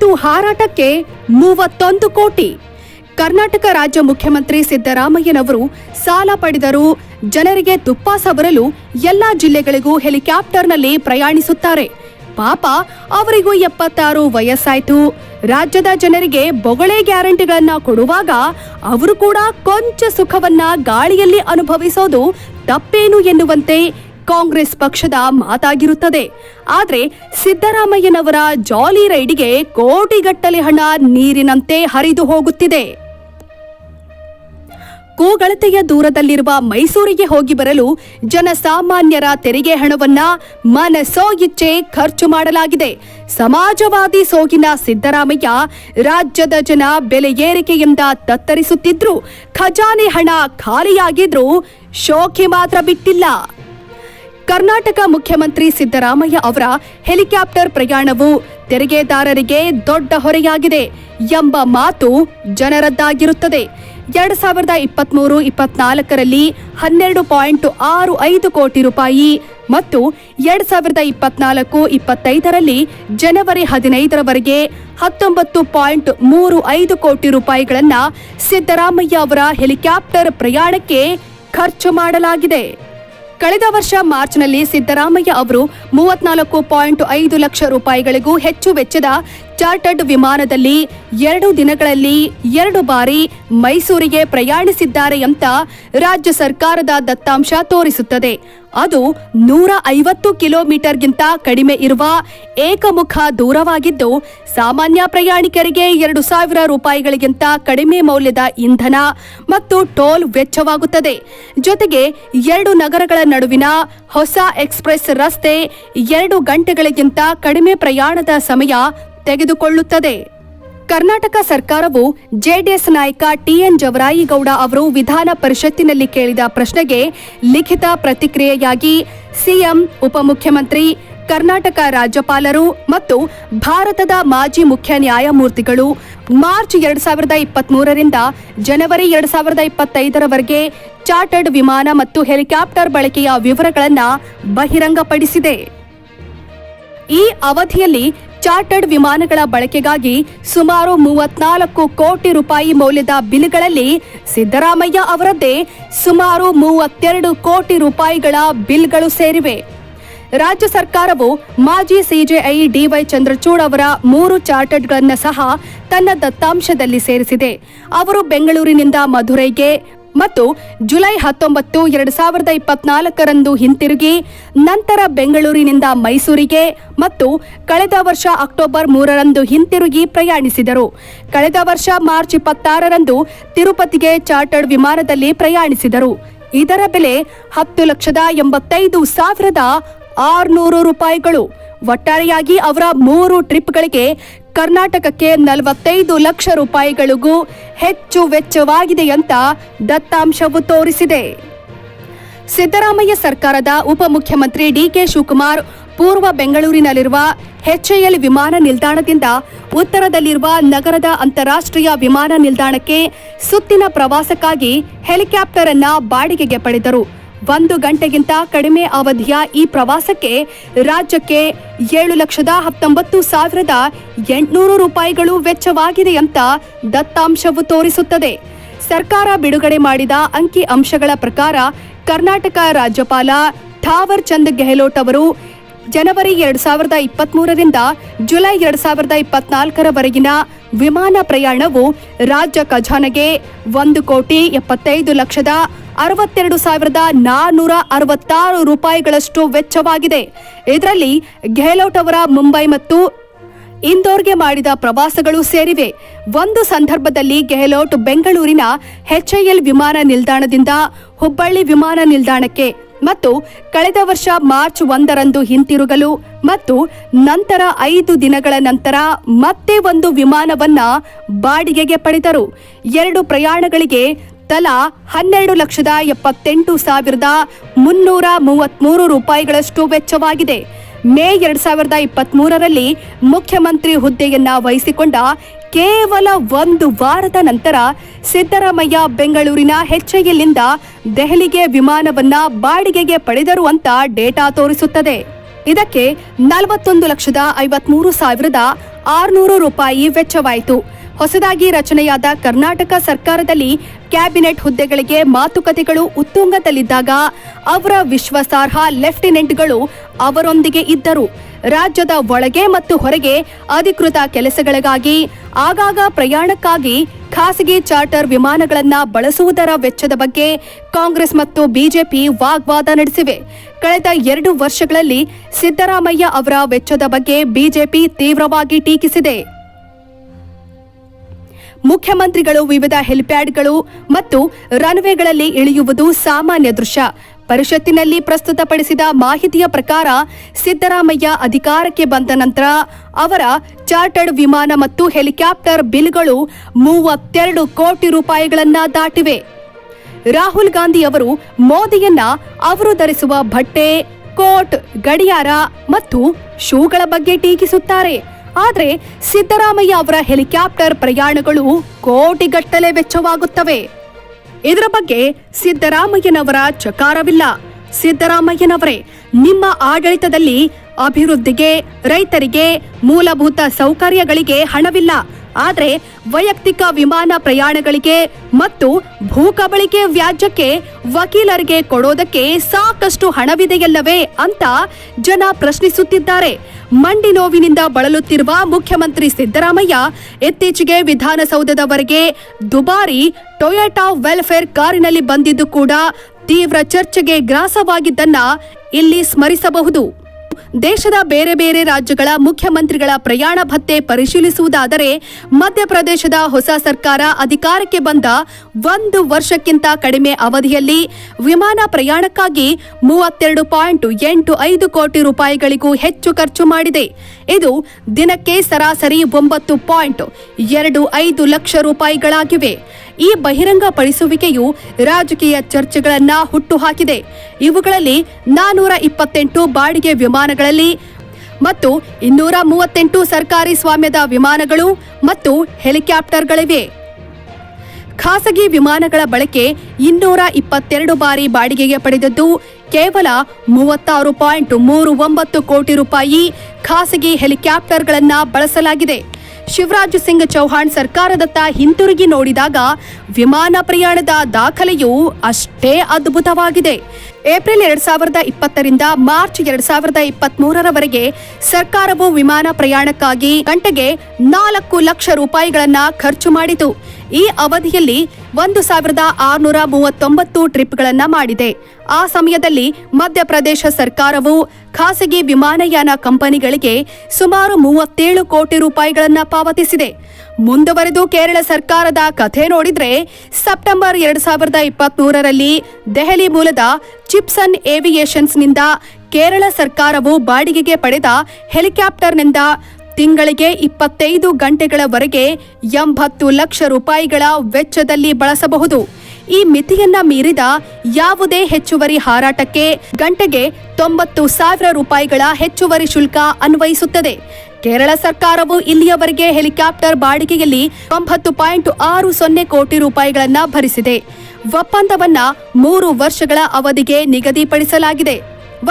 ಮತ್ತು ಹಾರಾಟಕ್ಕೆ 31 ಕೋಟಿ. ಕರ್ನಾಟಕ ರಾಜ್ಯ ಮುಖ್ಯಮಂತ್ರಿ ಸಿದ್ದರಾಮಯ್ಯನವರು ಸಾಲ ಪಡೆದರೂ ಜನರಿಗೆ ತುಪ್ಪ ಸವರಲು ಎಲ್ಲಾ ಜಿಲ್ಲೆಗಳಿಗೂ ಹೆಲಿಕಾಪ್ಟರ್ನಲ್ಲಿ ಪ್ರಯಾಣಿಸುತ್ತಾರೆ. ಪಾಪ ಅವರಿಗೂ 76 ವಯಸ್ಸಾಯ್ತು. ರಾಜ್ಯದ ಜನರಿಗೆ ಬೊಗಳೆ ಗ್ಯಾರಂಟಿಗಳನ್ನ ಕೊಡುವಾಗ ಅವರು ಕೂಡ ಕೊಂಚ ಸುಖವನ್ನ ಗಾಳಿಯಲ್ಲಿ ಅನುಭವಿಸೋದು ತಪ್ಪೇನು ಎನ್ನುವಂತೆ ಕಾಂಗ್ರೆಸ್ ಪಕ್ಷದ ಮಾತಾಗಿರುತ್ತದೆ. ಆದ್ರೆ ಸಿದ್ದರಾಮಯ್ಯನವರ ಜಾಲಿ ರೈಡಿಗೆ ಕೋಟಿಗಟ್ಟಲೆ ಹಣ ನೀರಿನಂತೆ ಹರಿದು ಹೋಗುತ್ತಿದೆ. ಕೂಗಳತೆಯ ದೂರದಲ್ಲಿರುವ ಮೈಸೂರಿಗೆ ಹೋಗಿ ಬರಲು ಜನಸಾಮಾನ್ಯರ ತೆರಿಗೆ ಹಣವನ್ನ ಮನಸೋ ಇಚ್ಛೆ ಖರ್ಚು ಮಾಡಲಾಗಿದೆ. ಸಮಾಜವಾದಿ ಸೋಗಿನ ಸಿದ್ದರಾಮಯ್ಯ ರಾಜ್ಯದ ಜನ ಬೆಲೆ ಏರಿಕೆಯಿಂದ ತತ್ತರಿಸುತ್ತಿದ್ರು, ಖಜಾನೆ ಹಣ ಖಾಲಿಯಾಗಿದ್ರೂ ಶೋಕಿ ಮಾತ್ರ ಬಿಟ್ಟಿಲ್ಲ. ಕರ್ನಾಟಕ ಮುಖ್ಯಮಂತ್ರಿ ಸಿದ್ದರಾಮಯ್ಯ ಅವರ ಹೆಲಿಕಾಪ್ಟರ್ ಪ್ರಯಾಣವು ತೆರಿಗೆದಾರರಿಗೆ ದೊಡ್ಡ ಹೊರೆಯಾಗಿದೆ ಎಂಬ ಮಾತು ಜನರದ್ದಾಗಿರುತ್ತದೆ. 2023-24ರಲ್ಲಿ 12.65 ಕೋಟಿ ರೂಪಾಯಿ ಮತ್ತು 2024-25ರಲ್ಲಿ ಜನವರಿ 15ರವರೆಗೆ 19.35 ಕೋಟಿ ರೂಪಾಯಿಗಳನ್ನು ಸಿದ್ದರಾಮಯ್ಯ ಅವರ ಹೆಲಿಕಾಪ್ಟರ್ ಪ್ರಯಾಣಕ್ಕೆ ಖರ್ಚು ಮಾಡಲಾಗಿದೆ. ಕಳೆದ ವರ್ಷ ಮಾರ್ಚ್ನಲ್ಲಿ ಸಿದ್ದರಾಮಯ್ಯ ಅವರು 34.5 ಲಕ್ಷ ರೂಪಾಯಿಗಳಿಗೂ ಹೆಚ್ಚು ವೆಚ್ಚದ ಚಾರ್ಟರ್ಡ್ ವಿಮಾನದಲ್ಲಿ 2 ದಿನಗಳಲ್ಲಿ 2 ಬಾರಿ ಮೈಸೂರಿಗೆ ಪ್ರಯಾಣಿಸಿದ್ದಾರೆ ಅಂತ ರಾಜ್ಯ ಸರ್ಕಾರದ ದತ್ತಾಂಶ ತೋರಿಸುತ್ತದೆ. ಅದು 150 ಕಿಲೋಮೀಟರ್ಗಿಂತ ಕಡಿಮೆ ಇರುವ ಏಕಮುಖ ದೂರವಾಗಿದ್ದು, ಸಾಮಾನ್ಯ ಪ್ರಯಾಣಿಕರಿಗೆ 2,000 ರೂಪಾಯಿಗಳಿಗಿಂತ ಕಡಿಮೆ ಮೌಲ್ಯದ ಇಂಧನ ಮತ್ತು ಟೋಲ್ ವೆಚ್ಚವಾಗುತ್ತದೆ. ಜೊತೆಗೆ 2 ನಗರಗಳ ನಡುವಿನ ಹೊಸ ಎಕ್ಸ್ಪ್ರೆಸ್ ರಸ್ತೆ 2 ಗಂಟೆಗಳಿಗಿಂತ ಕಡಿಮೆ ಪ್ರಯಾಣದ ಸಮಯ ತೆಗೆದುಕೊಳ್ಳುತ್ತದೆ. ಕರ್ನಾಟಕ ಸರ್ಕಾರವು ಜೆಡಿಎಸ್ ನಾಯಕ ಟಿಎನ್ ಜವರಾಯಿಗೌಡ ಅವರು ವಿಧಾನ ಪರಿಷತ್ತಿನಲ್ಲಿ ಕೇಳಿದ ಪ್ರಶ್ನೆಗೆ ಲಿಖಿತ ಪ್ರತಿಕ್ರಿಯೆಯಾಗಿ ಸಿಎಂ, ಉಪಮುಖ್ಯಮಂತ್ರಿ, ಕರ್ನಾಟಕ ರಾಜ್ಯಪಾಲರು ಮತ್ತು ಭಾರತದ ಮಾಜಿ ಮುಖ್ಯ ನ್ಯಾಯಮೂರ್ತಿಗಳು ಮಾರ್ಚ್ 2023ರಿಂದ ಜನವರಿ 2025ರವರೆಗೆ ಚಾರ್ಟರ್ಡ್ ವಿಮಾನ ಮತ್ತು ಹೆಲಿಕಾಪ್ಟರ್ ಬಳಕೆಯ ವಿವರಗಳನ್ನು ಬಹಿರಂಗಪಡಿಸಿದೆ. ಈ ಅವಧಿಯಲ್ಲಿ ಚಾರ್ಟರ್ಡ್ ವಿಮಾನಗಳ ಬಳಕೆಗಾಗಿ ಸುಮಾರು 34 ಕೋಟಿ ರೂಪಾಯಿ ಮೌಲ್ಯದ ಬಿಲ್ಗಳಲ್ಲಿ ಸಿದ್ದರಾಮಯ್ಯ ಅವರದ್ದೇ ಸುಮಾರು 32 ಕೋಟಿ ರೂಪಾಯಿಗಳ ಬಿಲ್ಗಳು ಸೇರಿವೆ. ರಾಜ್ಯ ಸರ್ಕಾರವು ಮಾಜಿ ಸಿಜೆಐ ಡಿವೈ ಚಂದ್ರಚೂಡ್ ಅವರ 3 ಚಾರ್ಟರ್ಡ್ಗಳನ್ನು ಸಹ ತನ್ನ ದತ್ತಾಂಶದಲ್ಲಿ ಸೇರಿಸಿದೆ. ಅವರು ಬೆಂಗಳೂರಿನಿಂದ ಮಧುರೈಗೆ ಮತ್ತು ಜುಲೈ 19, 2024ರಂದು ಹಿಂತಿರುಗಿ ನಂತರ ಬೆಂಗಳೂರಿನಿಂದ ಮೈಸೂರಿಗೆ ಮತ್ತು ಕಳೆದ ವರ್ಷ ಅಕ್ಟೋಬರ್ 3ರಂದು ಹಿಂತಿರುಗಿ ಪ್ರಯಾಣಿಸಿದರು. ಕಳೆದ ವರ್ಷ ಮಾರ್ಚ್ 26ರಂದು ತಿರುಪತಿಗೆ ಚಾರ್ಟರ್ಡ್ ವಿಮಾನದಲ್ಲಿ ಪ್ರಯಾಣಿಸಿದರು. ಇದರ ಬೆಲೆ 10,85,600 ರೂಪಾಯಿಗಳು. ಒಟ್ಟಾರೆಯಾಗಿ ಅವರ 3 ಟ್ರಿಪ್ಗಳಿಗೆ ಕರ್ನಾಟಕಕ್ಕೆ 45 ಲಕ್ಷ ರೂಪಾಯಿಗಳಿಗೂ ಹೆಚ್ಚು ವೆಚ್ಚವಾಗಿದೆ ಅಂತ ದತ್ತಾಂಶವು ತೋರಿಸಿದೆ. ಸಿದ್ದರಾಮಯ್ಯ ಸರ್ಕಾರದ ಉಪಮುಖ್ಯಮಂತ್ರಿ ಡಿಕೆ ಶಿವಕುಮಾರ್ ಪೂರ್ವ ಬೆಂಗಳೂರಿನಲ್ಲಿರುವ ಎಚ್ಎಎಲ್ ವಿಮಾನ ನಿಲ್ದಾಣದಿಂದ ಉತ್ತರದಲ್ಲಿರುವ ನಗರದ ಅಂತಾರಾಷ್ಟ್ರೀಯ ವಿಮಾನ ನಿಲ್ದಾಣಕ್ಕೆ ಸುತ್ತಿನ ಪ್ರವಾಸಕ್ಕಾಗಿ ಹೆಲಿಕಾಪ್ಟರ್ ಅನ್ನ ಬಾಡಿಗೆಗೆ ಪಡೆದರು. 1 ಗಂಟೆಗಿಂತ ಕಡಿಮೆ ಅವಧಿಯ ಈ ಪ್ರವಾಸಕ್ಕೆ ರಾಜ್ಯಕ್ಕೆ 7,19,800 ರೂಪಾಯಿಗಳು ವೆಚ್ಚವಾಗಿದೆ ಅಂತ ದತ್ತಾಂಶವು ತೋರಿಸುತ್ತದೆ. ಸರ್ಕಾರ ಬಿಡುಗಡೆ ಮಾಡಿದ ಅಂಕಿ ಅಂಶಗಳ ಪ್ರಕಾರ ಕರ್ನಾಟಕ ರಾಜ್ಯಪಾಲ ಥಾವರ್ ಚಂದ್ ಗೆಹ್ಲೋಟ್ ಅವರು ಜನವರಿ 2023ರಿಂದ ಜುಲೈ 2024ರವರೆಗಿನ ವಿಮಾನ ಪ್ರಯಾಣವು ರಾಜ್ಯ ಖಜಾನೆಗೆ 1,75,62,466 ರೂಪಾಯಿಗಳಷ್ಟು ವೆಚ್ಚವಾಗಿದೆ. ಇದರಲ್ಲಿ ಗೆಹ್ಲೋಟ್ ಅವರ ಮುಂಬೈ ಮತ್ತು ಇಂದೋರ್ಗೆ ಮಾಡಿದ ಪ್ರವಾಸಗಳು ಸೇರಿವೆ. ಒಂದು ಸಂದರ್ಭದಲ್ಲಿ ಗೆಹ್ಲೋಟ್ ಬೆಂಗಳೂರಿನ ಎಚ್ಎಎಲ್ ವಿಮಾನ ನಿಲ್ದಾಣದಿಂದ ಹುಬ್ಬಳ್ಳಿ ವಿಮಾನ ನಿಲ್ದಾಣಕ್ಕೆ ಮತ್ತು ಕಳೆದ ವರ್ಷ ಮಾರ್ಚ್ 1ರಂದು ಹಿಂತಿರುಗಲು ಮತ್ತು ನಂತರ 5 ದಿನಗಳ ನಂತರ ಮತ್ತೆ ಒಂದು ವಿಮಾನವನ್ನ ಬಾಡಿಗೆಗೆ ಪಡೆದರು. 2 ಪ್ರಯಾಣಗಳಿಗೆ ತಲಾ 12,78,333 ರೂಪಾಯಿಗಳಷ್ಟು ವೆಚ್ಚವಾಗಿದೆ. ಮೇ 2023ರಲ್ಲಿ ಮುಖ್ಯಮಂತ್ರಿ ಹುದ್ದೆಯನ್ನ ವಹಿಸಿಕೊಂಡ ಕೇವಲ 1 ವಾರದ ನಂತರ ಸಿದ್ದರಾಮಯ್ಯ ಬೆಂಗಳೂರಿನ ಎಚ್ಎಎಲ್ನಿಂದ ದೆಹಲಿಗೆ ವಿಮಾನವನ್ನ ಬಾಡಿಗೆಗೆ ಪಡೆದರು ಅಂತ ಡೇಟಾ ತೋರಿಸುತ್ತದೆ. ಇದಕ್ಕೆ 41,53,600 ರೂಪಾಯಿ ವೆಚ್ಚವಾಯಿತು. ಹೊಸದಾಗಿ ರಚನೆಯಾದ ಕರ್ನಾಟಕ ಸರ್ಕಾರದಲ್ಲಿ ಕ್ಯಾಬಿನೆಟ್ ಹುದ್ದೆಗಳಿಗೆ ಮಾತುಕತೆಗಳು ಉತ್ತುಂಗದಲ್ಲಿದ್ದಾಗ ಅವರ ವಿಶ್ವಾಸಾರ್ಹ ಲೆಫ್ಟಿನೆಂಟ್ಗಳು ಅವರೊಂದಿಗೆ ಇದ್ದರು. ರಾಜ್ಯದ ಒಳಗೆ ಮತ್ತು ಹೊರಗೆ ಅಧಿಕೃತ ಕೆಲಸಗಳಿಗಾಗಿ ಆಗಾಗ ಪ್ರಯಾಣಕ್ಕಾಗಿ ಖಾಸಗಿ ಚಾರ್ಟರ್ ವಿಮಾನಗಳನ್ನು ಬಳಸುವುದರ ವೆಚ್ಚದ ಬಗ್ಗೆ ಕಾಂಗ್ರೆಸ್ ಮತ್ತು ಬಿಜೆಪಿ ವಾಗ್ವಾದ ನಡೆಸಿವೆ. ಕಳೆದ 2 ವರ್ಷಗಳಲ್ಲಿ ಸಿದ್ದರಾಮಯ್ಯ ಅವರ ವೆಚ್ಚದ ಬಗ್ಗೆ ಬಿಜೆಪಿ ತೀವ್ರವಾಗಿ ಟೀಕಿಸಿದೆ. ಮುಖ್ಯಮಂತ್ರಿಗಳು ವಿವಿಧ ಹೆಲಿಪ್ಯಾಡ್ಗಳು ಮತ್ತು ರನ್ವೇಗಳಲ್ಲಿ ಇಳಿಯುವುದು ಸಾಮಾನ್ಯ ದೃಶ್ಯ. ಪರಿಷತ್ತಿನಲ್ಲಿ ಪ್ರಸ್ತುತಪಡಿಸಿದ ಮಾಹಿತಿಯ ಪ್ರಕಾರ ಸಿದ್ದರಾಮಯ್ಯ ಅಧಿಕಾರಕ್ಕೆ ಬಂದ ನಂತರ ಅವರ ಚಾರ್ಟರ್ಡ್ ವಿಮಾನ ಮತ್ತು ಹೆಲಿಕಾಪ್ಟರ್ ಬಿಲ್ಗಳು 32 ಕೋಟಿ ರೂಪಾಯಿಗಳನ್ನ ದಾಟಿವೆ. ರಾಹುಲ್ ಗಾಂಧಿ ಅವರು ಮೋದಿಯನ್ನ ಅವರು ಧರಿಸುವ ಬಟ್ಟೆ, ಕೋಟ್, ಗಡಿಯಾರ ಮತ್ತು ಶೂಗಳ ಬಗ್ಗೆ ಟೀಕಿಸುತ್ತಾರೆ. ಆದರೆ ಸಿದ್ದರಾಮಯ್ಯ ಅವರ ಹೆಲಿಕಾಪ್ಟರ್ ಪ್ರಯಾಣಗಳು ಕೋಟಿಗಟ್ಟಲೆ ವೆಚ್ಚವಾಗುತ್ತವೆ. ಇದರ ಬಗ್ಗೆ ಸಿದ್ದರಾಮಯ್ಯನವರ ಚಕಾರವಿಲ್ಲ. ಸಿದ್ದರಾಮಯ್ಯನವರೇ, ನಿಮ್ಮ ಆಡಳಿತದಲ್ಲಿ ಅಭಿವೃದ್ಧಿಗೆ, ರೈತರಿಗೆ, ಮೂಲಭೂತ ಸೌಕರ್ಯಗಳಿಗೆ ಹಣವಿಲ್ಲ. ಆದರೆ ವೈಯಕ್ತಿಕ ವಿಮಾನ ಪ್ರಯಾಣಗಳಿಗೆ ಮತ್ತು ಭೂಕಬಳಿಕೆ ವ್ಯಾಜ್ಯಕ್ಕೆ ವಕೀಲರಿಗೆ ಕೊಡೋದಕ್ಕೆ ಸಾಕಷ್ಟು ಹಣವಿದೆಯಲ್ಲವೇ ಅಂತ ಜನ ಪ್ರಶ್ನಿಸುತ್ತಿದ್ದಾರೆ. ಮಂಡಿ ನೋವಿನಿಂದ ಬಳಲುತ್ತಿರುವ ಮುಖ್ಯಮಂತ್ರಿ ಸಿದ್ದರಾಮಯ್ಯ ಇತ್ತೀಚೆಗೆ ವಿಧಾನಸೌಧದವರೆಗೆ ದುಬಾರಿ ಟೊಯೋಟಾ ವೆಲ್ಫೇರ್ ಕಾರಿನಲ್ಲಿ ಬಂದಿದ್ದು ಕೂಡ ತೀವ್ರ ಚರ್ಚೆಗೆ ಗ್ರಾಸವಾಗಿದ್ದನ್ನ ಇಲ್ಲಿ ಸ್ಮರಿಸಬಹುದು. ದೇಶದ ಬೇರೆ ಬೇರೆ ರಾಜ್ಯಗಳ ಮುಖ್ಯಮಂತ್ರಿಗಳ ಪ್ರಯಾಣ ಭತ್ಯೆ ಪರಿಶೀಲಿಸುವುದಾದರೆ ಮಧ್ಯಪ್ರದೇಶದ ಹೊಸ ಸರ್ಕಾರ ಅಧಿಕಾರಕ್ಕೆ ಬಂದ 1 ವರ್ಷಕ್ಕಿಂತ ಕಡಿಮೆ ಅವಧಿಯಲ್ಲಿ ವಿಮಾನ ಪ್ರಯಾಣಕ್ಕಾಗಿ 32.85 ಕೋಟಿ ರೂಪಾಯಿಗಳಿಗೂ ಹೆಚ್ಚು ಖರ್ಚು ಮಾಡಿದೆ. ಇದು ದಿನಕ್ಕೆ ಸರಾಸರಿ 9.25 ಲಕ್ಷ ರೂಪಾಯಿಗಳಾಗಿವೆ. ಈ ಬಹಿರಂಗಪಡಿಸುವಿಕೆಯು ರಾಜಕೀಯ ಚರ್ಚೆಗಳನ್ನು ಹುಟ್ಟುಹಾಕಿದೆ. ಇವುಗಳಲ್ಲಿ 428 ಬಾಡಿಗೆ ವಿಮಾನಗಳಲ್ಲಿ ಮತ್ತು 238 ಸರ್ಕಾರಿ ಸ್ವಾಮ್ಯದ ವಿಮಾನಗಳು ಮತ್ತು ಹೆಲಿಕಾಪ್ಟರ್ಗಳಿವೆ. ಖಾಸಗಿ ವಿಮಾನಗಳ ಬಳಕೆ 222 ಬಾರಿ ಬಾಡಿಗೆಗೆ ಪಡೆದದ್ದು ಕೇವಲ 36.39 ಕೋಟಿ ರೂಪಾಯಿ ಖಾಸಗಿ ಹೆಲಿಕಾಪ್ಟರ್ಗಳನ್ನು ಬಳಸಲಾಗಿದೆ. ಶಿವರಾಜ್ ಸಿಂಗ್ ಚೌಹಾಣ್ ಸರ್ಕಾರದತ್ತ ಹಿಂತಿರುಗಿ ನೋಡಿದಾಗ ವಿಮಾನ ಪ್ರಯಾಣದ ದಾಖಲೆಯು ಅಷ್ಟೇ ಅದ್ಭುತವಾಗಿದೆ. ಏಪ್ರಿಲ್ 2020ರಿಂದ ಮಾರ್ಚ್ 2023ರವರೆಗೆ ಸರ್ಕಾರವು ವಿಮಾನ ಪ್ರಯಾಣಕ್ಕಾಗಿ ಗಂಟೆಗೆ 4 ಲಕ್ಷ ರೂಪಾಯಿಗಳನ್ನ ಖರ್ಚು ಮಾಡಿತು. ಈ ಅವಧಿಯಲ್ಲಿ 1639 ಟ್ರಿಪ್ಗಳನ್ನ ಮಾಡಿದೆ. ಆ ಸಮಯದಲ್ಲಿ ಮಧ್ಯಪ್ರದೇಶ ಸರ್ಕಾರವು ಖಾಸಗಿ ವಿಮಾನಯಾನ ಕಂಪನಿಗಳಿಗೆ ಸುಮಾರು 37 ಕೋಟಿ ರೂಪಾಯಿಗಳನ್ನ ಪಾವತಿಸಿದೆ. ಮುಂದುವರೆದು ಕೇರಳ ಸರ್ಕಾರದ ಕಥೆ ನೋಡಿದ್ರೆ ಸೆಪ್ಟೆಂಬರ್ 2023ರಲ್ಲಿ ದೆಹಲಿ ಮೂಲದ ಚಿಪ್ಸನ್ ಏವಿಯೇಷನ್ಸ್ನಿಂದ ಕೇರಳ ಸರ್ಕಾರವು ಬಾಡಿಗೆಗೆ ಪಡೆದ ಹೆಲಿಕಾಪ್ಟರ್ನಿಂದ ತಿಂಗಳಿಗೆ 25 ಗಂಟೆಗಳವರೆಗೆ 80 ಲಕ್ಷ ರೂಪಾಯಿಗಳ ವೆಚ್ಚದಲ್ಲಿ ಬಳಸಬಹುದು. ಈ ಮಿತಿಯನ್ನ ಮೀರಿದ ಯಾವುದೇ ಹೆಚ್ಚುವರಿ ಹಾರಾಟಕ್ಕೆ ಗಂಟೆಗೆ 90,000 ರೂಪಾಯಿಗಳ ಹೆಚ್ಚುವರಿ ಶುಲ್ಕ ಅನ್ವಯಿಸುತ್ತದೆ. ಕೇರಳ ಸರ್ಕಾರವು ಇಲ್ಲಿಯವರೆಗೆ ಹೆಲಿಕಾಪ್ಟರ್ ಬಾಡಿಗೆಯಲ್ಲಿ 9.60 ಕೋಟಿ ರೂಪಾಯಿಗಳನ್ನ ಭರಿಸಿದೆ. ಒಪ್ಪಂದವನ್ನ 3 ವರ್ಷಗಳ ಅವಧಿಗೆ ನಿಗದಿಪಡಿಸಲಾಗಿದೆ.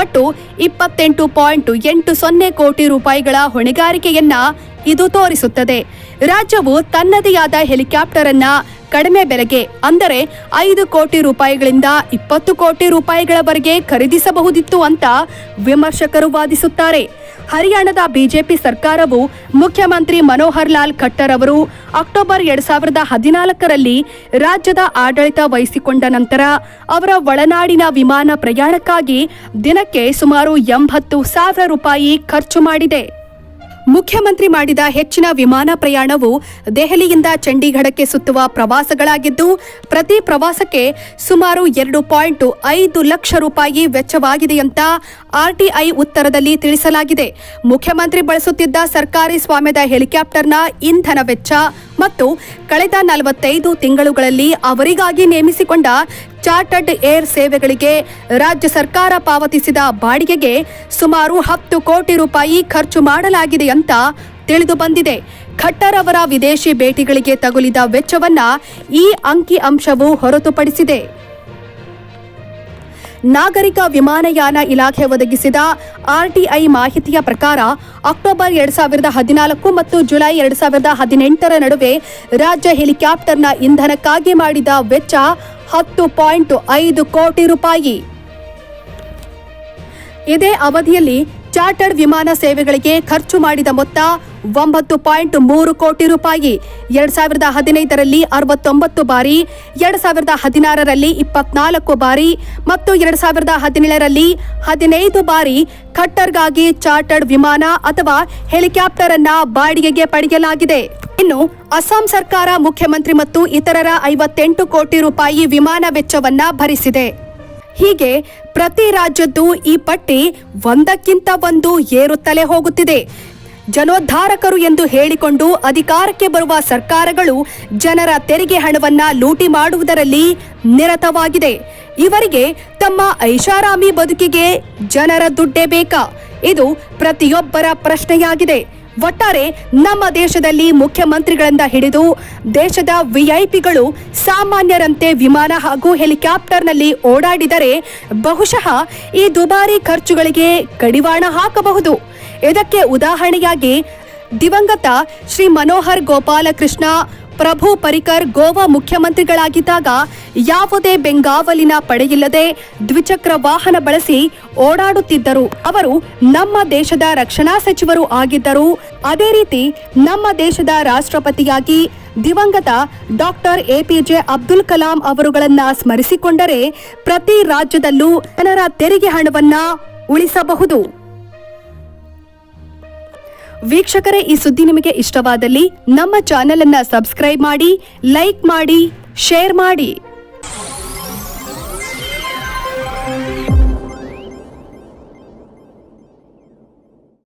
ಒಟ್ಟು 28.80 ಕೋಟಿ ರೂಪಾಯಿಗಳ ಹೊಣೆಗಾರಿಕೆಯನ್ನ ಇದು ತೋರಿಸುತ್ತದೆ. ರಾಜ್ಯವು ತನ್ನದೇ ಆದ ಹೆಲಿಕಾಪ್ಟರ್ ಅನ್ನ ಕಡಿಮೆ ಬೆಲೆಗೆ ಅಂದರೆ 5 ಕೋಟಿ ರೂಪಾಯಿಗಳಿಂದ 20 ಕೋಟಿ ರೂಪಾಯಿಗಳವರೆಗೆ ಖರೀದಿಸಬಹುದಿತ್ತು ಅಂತ ವಿಮರ್ಶಕರು ವಾದಿಸುತ್ತಾರೆ. ಹರಿಯಾಣದ ಬಿಜೆಪಿ ಸರ್ಕಾರವು ಮುಖ್ಯಮಂತ್ರಿ ಮನೋಹರ್ ಲಾಲ್ ಖಟ್ಟರ್ ಅವರು ಅಕ್ಟೋಬರ್ 2014ರಲ್ಲಿ ರಾಜ್ಯದ ಆಡಳಿತ ವಹಿಸಿಕೊಂಡ ನಂತರ ಅವರ ಒಳನಾಡಿನ ವಿಮಾನ ಪ್ರಯಾಣಕ್ಕಾಗಿ ದಿನಕ್ಕೆ ಸುಮಾರು 80,000 ರೂಪಾಯಿ ಖರ್ಚು ಮಾಡಿದೆ. ಮುಖ್ಯಮಂತ್ರಿ ಮಾಡಿದ ಹೆಚ್ಚಿನ ವಿಮಾನ ಪ್ರಯಾಣವು ದೆಹಲಿಯಿಂದ ಚಂಡೀಗಢಕ್ಕೆ ಸುತ್ತುವ ಪ್ರವಾಸಗಳಾಗಿದ್ದು ಪ್ರತಿ ಪ್ರವಾಸಕ್ಕೆ ಸುಮಾರು 2.5 ಲಕ್ಷ ರೂಪಾಯಿ ವೆಚ್ಚವಾಗಿದೆ ಅಂತ ಆರ್ಟಿಐ ಉತ್ತರದಲ್ಲಿ ತಿಳಿಸಲಾಗಿದೆ. ಮುಖ್ಯಮಂತ್ರಿ ಬಳಸುತ್ತಿದ್ದ ಸರ್ಕಾರಿ ಸ್ವಾಮ್ಯದ ಹೆಲಿಕಾಪ್ಟರ್ನ ಇಂಧನ ವೆಚ್ಚ ಮತ್ತು ಕಳೆದ 45 ತಿಂಗಳುಗಳಲ್ಲಿ ಅವರಿಗಾಗಿ ನೇಮಿಸಿಕೊಂಡ ಚಾರ್ಟರ್ಡ್ ಏರ್ ಸೇವೆಗಳಿಗೆ ರಾಜ್ಯ ಸರ್ಕಾರ ಪಾವತಿಸಿದ ಬಾಡಿಗೆಗೆ ಸುಮಾರು 10 ಕೋಟಿ ರೂಪಾಯಿ ಖರ್ಚು ಮಾಡಲಾಗಿದೆ ಅಂತ ತಿಳಿದು ಬಂದಿದೆ. ಖಟ್ಟರ್ ಅವರ ವಿದೇಶಿ ಭೇಟಿಗಳಿಗೆ ತಗುಲಿದ ವೆಚ್ಚವನ್ನ ಈ ಅಂಕಿ ಅಂಶವು ಹೊರತುಪಡಿಸಿದೆ. ನಾಗರಿಕ ವಿಮಾನಯಾನ ಇಲಾಖೆ ಒದಗಿಸಿದ ಆರ್ಟಿಐ ಮಾಹಿತಿಯ ಪ್ರಕಾರ ಅಕ್ಟೋಬರ್ 2014 ಮತ್ತು ಜುಲೈ 2018 ನಡುವೆ ರಾಜ್ಯ ಹೆಲಿಕಾಪ್ಟರ್ನ ಇಂಧನಕ್ಕಾಗಿ ಮಾಡಿದ ವೆಚ್ಚ 10.5 ಕೋಟಿ ರೂಪಾಯಿ. ಇದೇ ಅವಧಿಯಲ್ಲಿ ಚಾರ್ಟರ್ಡ್ ವಿಮಾನ ಸೇವೆಗಳಿಗೆ ಖರ್ಚು ಮಾಡಿದ ಮೊತ್ತ 9.3 ಕೋಟಿ ರೂಪಾಯಿ. 2015ರಲ್ಲಿ 69 ಬಾರಿ, 2016ರಲ್ಲಿ 24 ಬಾರಿ ಮತ್ತು 2017ರಲ್ಲಿ 15 ಬಾರಿ ಖಟ್ಟರ್ಗಾಗಿ ಚಾರ್ಟರ್ಡ್ ವಿಮಾನ ಅಥವಾ ಹೆಲಿಕಾಪ್ಟರ್ ಅನ್ನ ಬಾಡಿಗೆಗೆ ಪಡೆಯಲಾಗಿದೆ. ಇನ್ನು ಅಸ್ಸಾಂ ಸರ್ಕಾರ ಮುಖ್ಯಮಂತ್ರಿ ಮತ್ತು ಇತರರ 58 ಕೋಟಿ ರೂಪಾಯಿ ವಿಮಾನ ವೆಚ್ಚವನ್ನ ಭರಿಸಿದೆ. ಹೀಗೆ ಪ್ರತಿ ರಾಜ್ಯದ್ದು ಈ ಪಟ್ಟಿ ಒಂದಕ್ಕಿಂತ ಒಂದು ಏರುತ್ತಲೇ ಹೋಗುತ್ತಿದೆ. ಜನೋದ್ಧಾರಕರು ಎಂದು ಹೇಳಿಕೊಂಡು ಅಧಿಕಾರಕ್ಕೆ ಬರುವ ಸರ್ಕಾರಗಳು ಜನರ ತೆರಿಗೆ ಹಣವನ್ನ ಲೂಟಿ ಮಾಡುವುದರಲ್ಲಿ ನಿರತವಾಗಿದೆ. ಇವರಿಗೆ ತಮ್ಮ ಐಷಾರಾಮಿ ಬದುಕಿಗೆ ಜನರ ದುಡ್ಡೇ ಬೇಕಾ? ಇದು ಪ್ರತಿಯೊಬ್ಬರ ಪ್ರಶ್ನೆಯಾಗಿದೆ. ಒಟ್ಟಾರೆ ನಮ್ಮ ದೇಶದಲ್ಲಿ ಮುಖ್ಯಮಂತ್ರಿಗಳಿಂದ ಹಿಡಿದು ದೇಶದ ವಿಐಪಿಗಳು ಸಾಮಾನ್ಯರಂತೆ ವಿಮಾನ ಹಾಗೂ ಹೆಲಿಕಾಪ್ಟರ್ನಲ್ಲಿ ಓಡಾಡಿದರೆ ಬಹುಶಃ ಈ ದುಬಾರಿ ಖರ್ಚುಗಳಿಗೆ ಕಡಿವಾಣ ಹಾಕಬಹುದು. ಇದಕ್ಕೆ ಉದಾಹರಣೆಯಾಗಿ ದಿವಂಗತ ಶ್ರೀ ಮನೋಹರ್ ಗೋಪಾಲಕೃಷ್ಣ ಪ್ರಭು ಪರಿಕರ್ ಗೋವಾ ಮುಖ್ಯಮಂತ್ರಿಗಳಾಗಿದ್ದಾಗ ಯಾವುದೇ ಬೆಂಗಾವಲಿನ ಪಡೆಯಿಲ್ಲದೆ ದ್ವಿಚಕ್ರ ವಾಹನ ಬಳಸಿ ಓಡಾಡುತ್ತಿದ್ದರು. ಅವರು ನಮ್ಮ ದೇಶದ ರಕ್ಷಣಾ ಸಚಿವರು ಆಗಿದ್ದರು. ಅದೇ ರೀತಿ ನಮ್ಮ ದೇಶದ ರಾಷ್ಟ್ರಪತಿಯಾಗಿ ದಿವಂಗತ ಡಾಕ್ಟರ್ ಎಪಿಜೆ ಅಬ್ದುಲ್ ಕಲಾಂ ಅವರುಗಳನ್ನ ಸ್ಮರಿಸಿಕೊಂಡರೆ ಪ್ರತಿ ರಾಜ್ಯದಲ್ಲೂ ಜನರ ತೆರಿಗೆ ಹಣವನ್ನ ಉಳಿಸಬಹುದು. ವೀಕ್ಷಕರೇ, ಈ ಸುದ್ದಿ ನಿಮಗೆ ಇಷ್ಟವಾದಲ್ಲಿ ನಮ್ಮ ಚಾನೆಲ್ ಅನ್ನ ಸಬ್ಸ್ಕ್ರೈಬ್ ಮಾಡಿ, ಲೈಕ್ ಮಾಡಿ, ಶೇರ್ ಮಾಡಿ.